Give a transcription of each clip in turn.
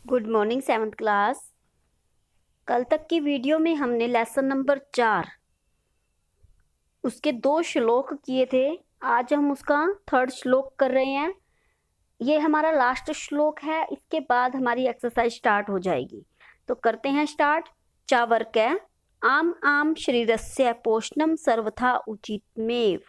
Good morning 7th class. कल तक की वीडियो में हमने लेसन नंबर 4 उसके 2 श्लोक किए थे। आज हम उसका 3rd श्लोक कर रहे हैं। ये हमारा लास्ट श्लोक है, इसके बाद हमारी एक्सरसाइज स्टार्ट हो जाएगी। तो करते हैं स्टार्ट। चावर्क्य आम आम शरीरस्य पोषणम सर्वथा उचितमेव।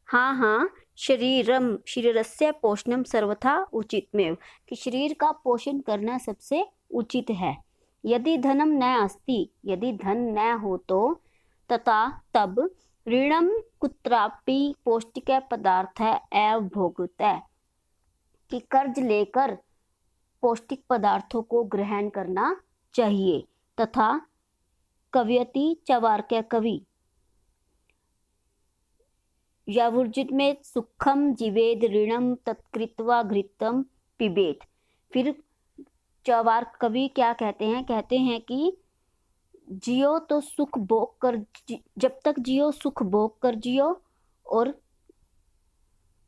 हाँ हाँ, शरीरस्य पोषणम सर्वथा उचितमेव, कि शरीर का पोषण करना सबसे उचित है। यदि धनम न अस्ति, यदि धन न हो तो तथा तब ऋणम कुत्रापि पौष्टिक पदार्थ एव भोगतः, कि कर्ज लेकर पौष्टिक पदार्थों को ग्रहण करना चाहिए। तथा कवयति चावार्क्य कवि यावुर्जित में सुखम जीवेद ऋणम तत्कृत्वा घृतम पिबेत। फिर चावार्क कवि क्या कहते हैं कि जियो तो सुख भोग कर, जब तक जियो सुख भोग कर जियो और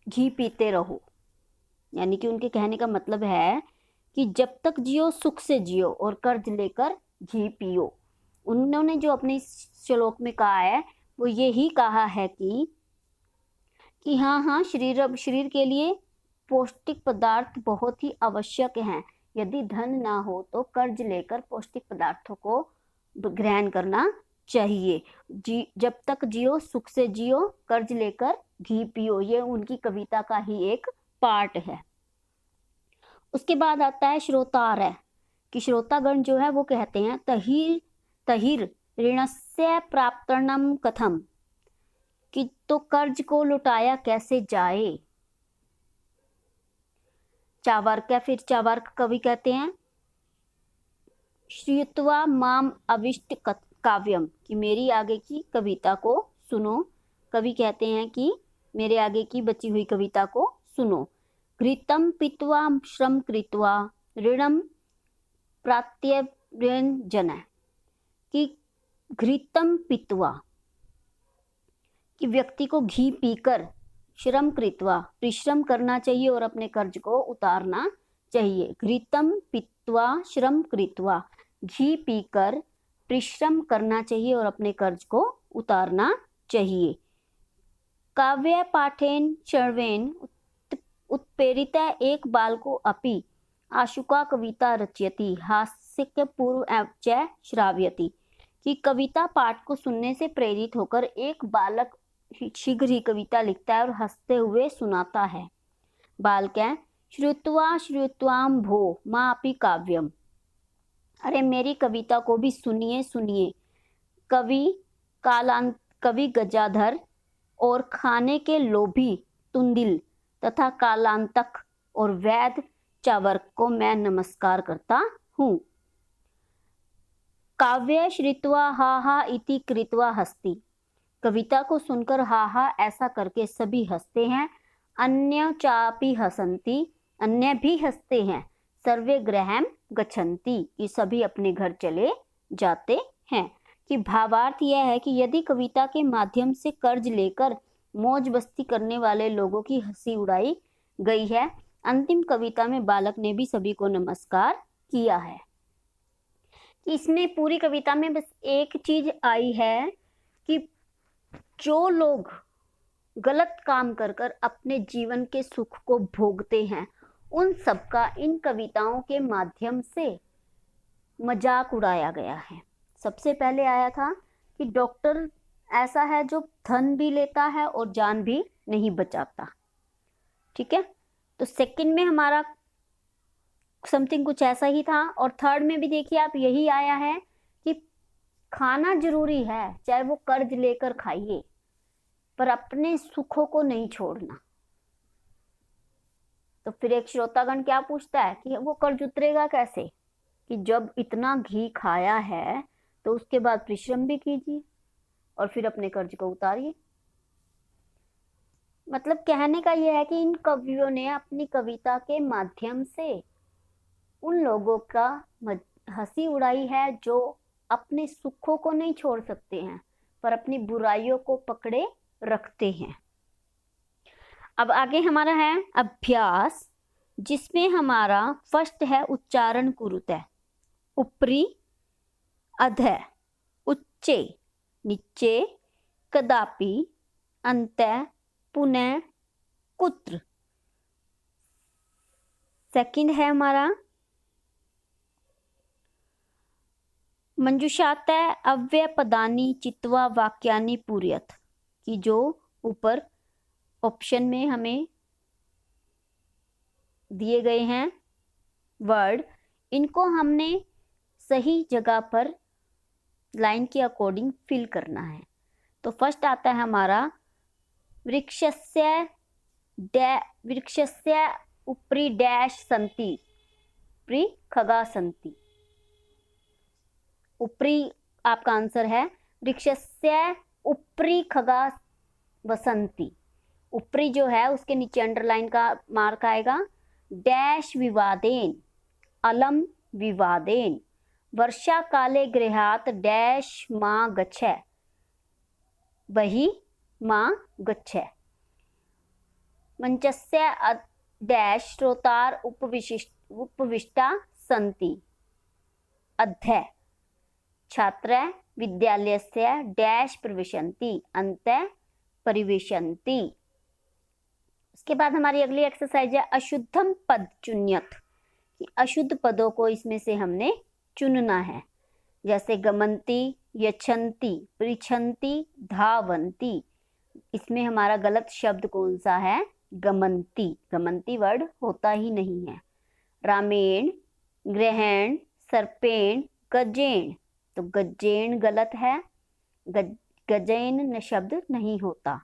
घी पीते रहो। यानी कि उनके कहने का मतलब है कि जब तक जियो सुख से जियो और कर्ज लेकर घी पियो। उन्होंने जो अपने श्लोक में कहा है वो यही कहा है कि हाँ, शरीर के लिए पौष्टिक पदार्थ बहुत ही आवश्यक हैं। यदि धन ना हो तो कर्ज लेकर पौष्टिक पदार्थों को ग्रहण करना चाहिए। जब तक जियो सुख से जियो, कर्ज लेकर घी पियो, ये उनकी कविता का ही एक पार्ट है। उसके बाद आता है श्रोतार, कि श्रोतागण जो है वो कहते हैं तहिर ऋणस्य प्राप्तनम कथम, कि तो कर्ज को लुटाया कैसे जाए। फिर चावार्क कवि कहते हैं श्रुत्वा माम अविष्ट काव्यम, कि मेरी आगे की कविता को सुनो। कवि कहते हैं कि मेरे आगे की बची हुई कविता को सुनो। घृतम पीत्वा श्रम कृत्वा ऋणम प्रात्यव्यंजन, कि घृतम पीत्वा, कि व्यक्ति को घी पीकर श्रम कृत्वा परिश्रम करना चाहिए और अपने कर्ज को उतारना चाहिए। घृतम पीत्वा श्रम कृत्वा, घी पीकर परिश्रम करना चाहिए और अपने कर्ज को उतारना चाहिए। काव्य पाठेन श्रवेन उत्प्रेरित एक बालको अपि आशुका कविता रचयति हास्य पूर्व च श्राव्यति, कि कविता पाठ को सुनने से प्रेरित होकर एक बालक शीघ्र ही कविता लिखता है और हंसते हुए सुनाता है। बालक श्रुत्वाम भो मापि काव्यम, अरे मेरी कविता को भी सुनिए। कवि गजाधर और खाने के लोभी तुंदिल तथा कालांतक और वैद चावर्क को मैं नमस्कार करता हूँ। काव्य श्रुत्वा हा हा इति कृत्वा हस्ति, कविता को सुनकर हा हा ऐसा करके सभी हंसते हैं। अन्य चापि हसंती, अन्य भी हंसते हैं। सर्वे गृहम गच्छन्ति, कि सभी अपने घर चले जाते हैं। कि भावार्थ यह है कि यदि कविता के माध्यम से कर्ज लेकर मौज मस्ती करने वाले लोगों की हंसी उड़ाई गई है, अंतिम कविता में बालक ने भी सभी को नमस्कार किया है। कि इसमें पूरी कविता में बस एक चीज आई है कि जो लोग गलत काम कर कर अपने जीवन के सुख को भोगते हैं, उन सबका इन कविताओं के माध्यम से मजाक उड़ाया गया है। सबसे पहले आया था कि डॉक्टर ऐसा है जो धन भी लेता है और जान भी नहीं बचाता। ठीक है, तो सेकंड में हमारा समथिंग कुछ ऐसा ही था। और थर्ड में भी देखिए आप, यही आया है कि खाना जरूरी है, चाहे वो कर्ज लेकर खाइए, पर अपने सुखों को नहीं छोड़ना। तो फिर एक श्रोतागण क्या पूछता है कि वो कर्ज उतरेगा कैसे, कि जब इतना घी खाया है तो उसके बाद परिश्रम भी कीजिए और फिर अपने कर्ज को उतारिए। मतलब कहने का यह है कि इन कवियों ने अपनी कविता के माध्यम से उन लोगों का हंसी उड़ाई है जो अपने सुखों को नहीं छोड़ सकते हैं पर अपनी बुराइयों को पकड़े रखते हैं। अब आगे हमारा है अभ्यास। जिसमें हमारा फर्स्ट है उच्चारण कुरुतः, ऊपरी, अधः, उच्चे, नीचे, कदापि, अंतः, पुनः, कुत्र। सेकंड है हमारा मंजुषातः अव्यय पदानि चित्वा वाक्यानि पूरयत, कि जो ऊपर ऑप्शन में हमें दिए गए हैं वर्ड, इनको हमने सही जगह पर लाइन के अकॉर्डिंग फिल करना है। तो फर्स्ट आता है हमारा वृक्षस्य उपरि डैश सन्ति, उपरि खगा सन्ति। ऊपरी आपका आंसर है वृक्षस्य उपरि खगा वसंती। ऊपरी जो है उसके नीचे अंडरलाइन का मार्क आएगा। डैश विवादेन, अलम विवादेन, वर्षा काले गृहात डैश माँ गच्छे, वही माँ गच्छे। मंचस्य डैश श्रोतार उपविष्टा सन्ति, अध्यय छात्र विद्यालयस्य डैश प्रविशन्ति, अन्ते परिवेशन्ति। उसके बाद हमारी अगली एक्सरसाइज है अशुद्धम पद चुन्यत, कि अशुद्ध पदों को इसमें से हमने चुनना है। जैसे गमन्ति, यच्छन्ति, पृच्छन्ति, धावन्ति। इसमें हमारा गलत शब्द कौन सा है? गमन्ति। गमन्ति वर्ड होता ही नहीं है। रामेण, ग्रहण, सर्पेण, गजेण, तो गजेण गलत है, गजेन शब्द नहीं होता।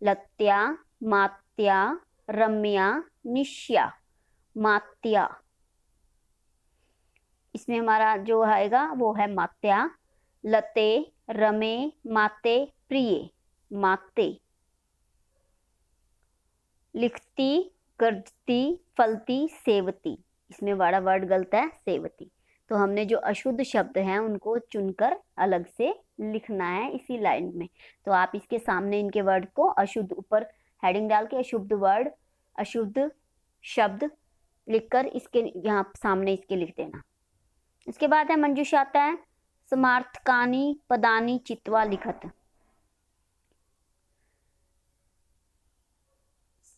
लत्या, मात्या, रम्या, निश्या, मात्या। इसमें हमारा जो आएगा वो है मात्या। लते, रमे, माते, प्रिय, माते। लिखती, गर्जती, फलती, सेवती। इसमें बड़ा वर्ड गलत है, सेवती। तो हमने जो अशुद्ध शब्द हैं उनको चुनकर अलग से लिखना है इसी लाइन में। तो आप इसके सामने इनके वर्ड को अशुद्ध, ऊपर हेडिंग डाल के अशुद्ध वर्ड, अशुद्ध शब्द लिखकर इसके यहाँ सामने इसके लिख देना। इसके बाद है मंजुषातः समार्थकानि पदानि चित्वा लिखत।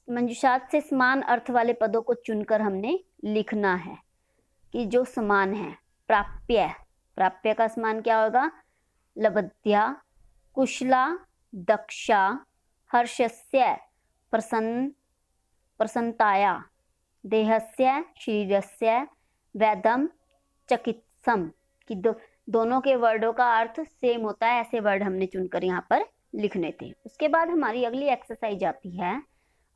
मंजुषात से समान अर्थ वाले पदों को चुनकर हमने लिखना है कि जो समान है। प्राप्य, प्राप्य का समान क्या होगा? लब्ध्या, कुशला, दक्षा, हर्षस्य, प्रसन्नताया, देहस्य, शरीरस्य, वैदम, चिकित्सम। कि दोनों के वर्डों का अर्थ सेम होता है, ऐसे वर्ड हमने चुनकर यहाँ पर लिखने थे। उसके बाद हमारी अगली एक्सरसाइज आती है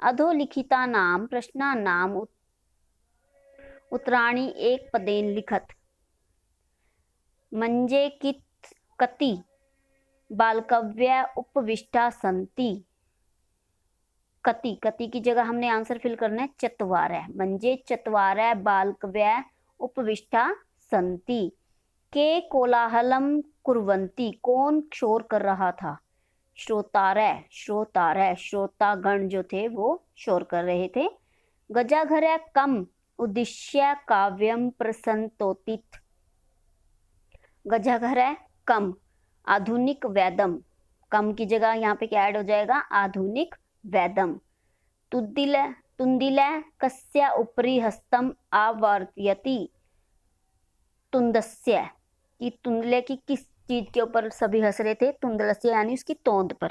अधोलिखिता नाम प्रश्ना नाम उत्तराणी एक पदेन लिखत। मंजे कित कति बालकव्य उपविष्टा सन्ति। कति, कति की जगह हमने आंसर फिल करना है चत्वारः। मंजे चत्वारः बालकव्य उपविष्टा सन्ति। के कोलाहलम कुर्वन्ति, कौन शोर कर रहा था? श्रोतारः, श्रोतारः, श्रोतागण जो थे वो शोर कर रहे थे। गजाघर कम उद्देश्य काव्यम प्रसंतोतित। गजाघर कम, आधुनिक वैदम। कम की जगह यहाँ पे क्या ऐड हो जाएगा? आधुनिक वैदम। तुंदिल कस्य उपरि हस्तम आवर्तयति। तुंदस्य, कि तुंदले की किस चीज के ऊपर सभी हंस रहे थे? तुंदलस्य यानी उसकी तोंद पर।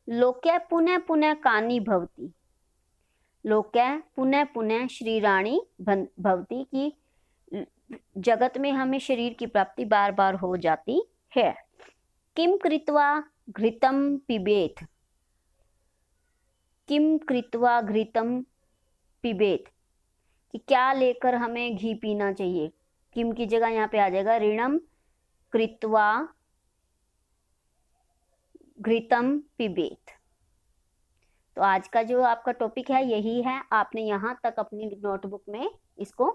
लोक्य पुनः पुनः कानी भवती। लोक्य पुनः पुनः श्रीराणी भवती, की जगत में हमें शरीर की प्राप्ति बार बार हो जाती है। किम कृत्वा घृतम पिबेत। किम कृत्वा घृतम पिबेत, कि क्या लेकर हमें घी पीना चाहिए? किम की जगह यहाँ पे आ जाएगा ऋणम कृत्वा घृतम पिबेत। तो आज का जो आपका टॉपिक है यही है। आपने यहाँ तक अपनी नोटबुक में इसको